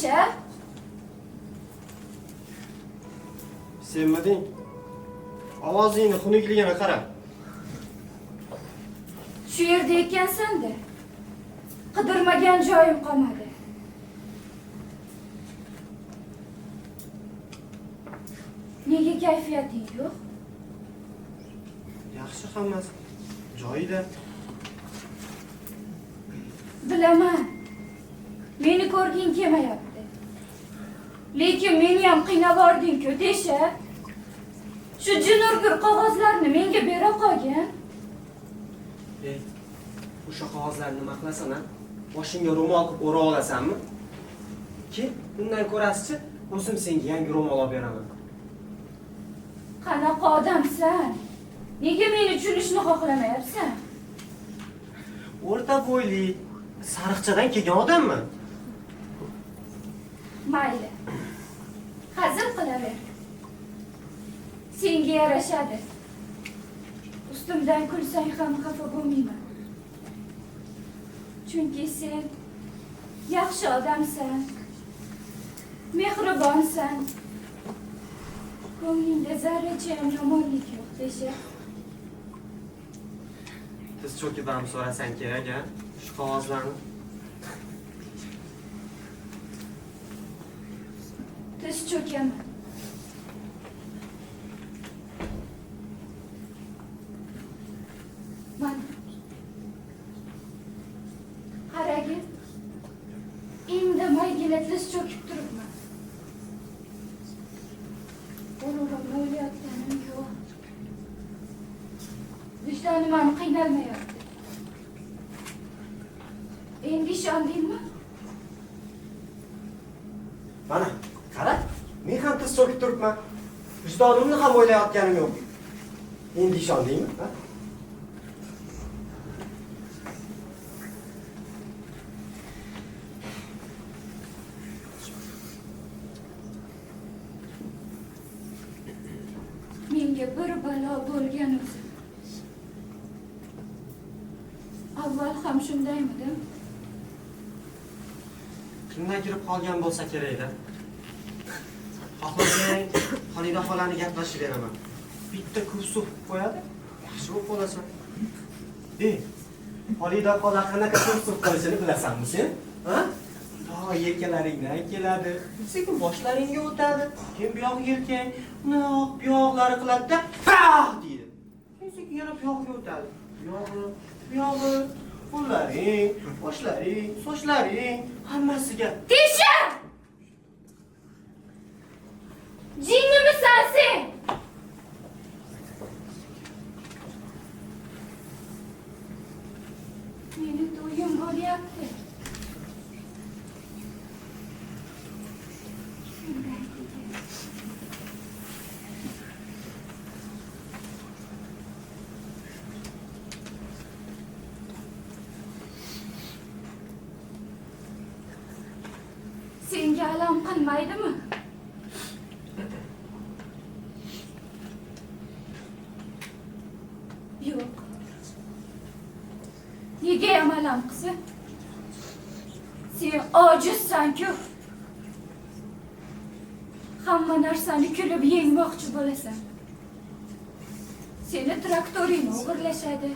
Tesha. Sevmading? Ovozingni xunukligini qara. Shu yerda ekansan-da. Qidirmagan joyim qolmadi. Nega kayfiyating yo'q? Yaxshi hammasi joyida. Bilaman. Meni ko'rging kelmayapti. Lekin meni ham qiynab yubording-ku, Tesha. Shu jinurgur qog'ozlarni menga bera qolgin. O'sha qog'ozlarni nima qilasan, ha? Boshingga ro'mol qilib o'ra olasanmi? Kel, undan ko'rasiz-chi, o'zim senga yangi ro'mol olib beraman. Qanaqa odamsan? Nega meni tushunishni xohlamayapsan? O'rta bo'yli, sariqchadan kelgan odamman. Mayli. Hazil qilaver. Senga yarashadi. Ustimdan kulsang ham xafa bo'lmayman. Chunki sen yaxshi odamsan. Mehribonsan. Ko'nglingda zarracha ham yomonlik yo'q, Tesha. Tiz cho'kib ham so'rasan kerak, ha? Shu qog'ozlarni. Tiz cho'kaman. Mana. Qaragin. Indamaygina tiz cho'kib turibman. O'rog'imni o'ylayotganim yo'q. Vijdonim ham qiynalmayapti. Endi ishondingmi? Mana, qara. Men ham tiz cho'kib turibman. Vijdonimni ham o'ylayotganim yo'q. Endi ishondingmi, ha? Menga bir balo bo'lgan o'zi. Avval ham shundaymidim. Shundan kirib qolgan bo'lsa kerak-da. Xohlasang, Xolida xolani gaplashib beraman. Bitta kursuv qo'yadi, yaxshi bo'lib qolasan. Xolida xola qanaqa kursuv qilishini bilasanmi sen? Ha? Yelkalaringdan keladi, sekin boshlaringga o'tadi, keyin bu yoq yelkang, unoq bu yoqlari qiladi-da, pah deydi. Sekin yana bu yoqqa o'tadi. Bu yog'i, qo'llaring, boshlaring, sochlaring, hammasiga. Tesha! Jinnimisan sen? Meni to'yim bo'lyapti. Senga alam qilmaydimi? Yo'q. Nega ham alam qilsin? Sen ojizsan-ku. Hamma narsani kulib yengmoqchi bo'lasan. Seni traktoringni o'g'irlashadi.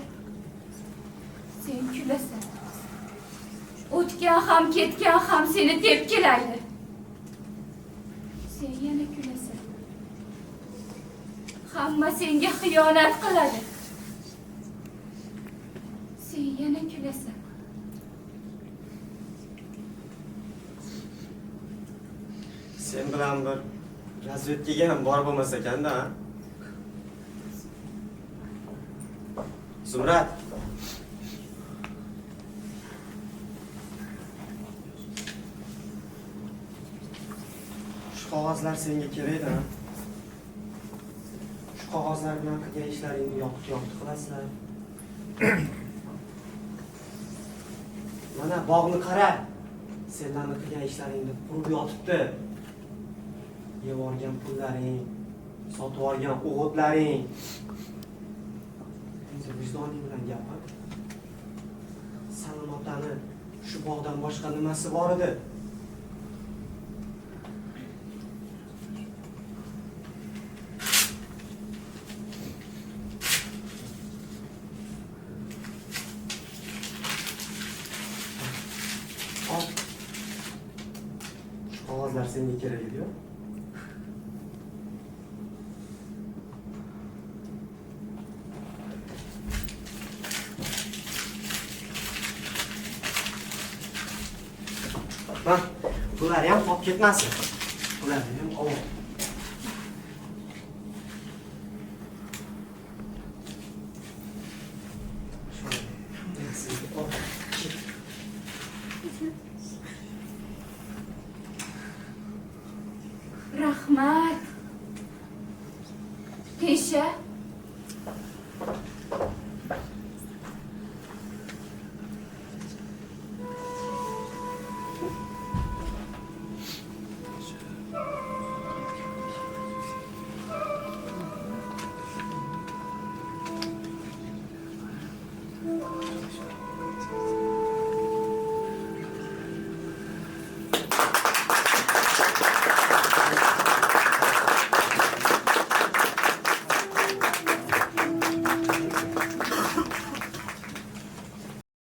Sen kulasan. O'tgan ham ketgan ham seni tepkilaydi. Sen yana kulasan. Hamma senga xiyonat qiladi. Sen yana kulasan. Sen bilan bir razvedkaga ham bor bo'lmas ekanda, ha? Zumrad. Shu qog'ozlar senga kerak-da, ha? Shu qog'ozlar bilan qilgan ishlaringni yoqti qilasizlar. Mana bog'ni qara. Senlarning qilgan ishlaringni qurib yotibdi. Yeb olgan pullaring, sotib olgan o'g'itlaring. Sen vijdoning bilan gapir. Salom otani shu bog'dan boshqa nimasi bor edi? qog'ozlar senga kerak edi-yu. Bak, bular ham qolib ketmasin. Bularni ham ol. Rahmat. Tesha,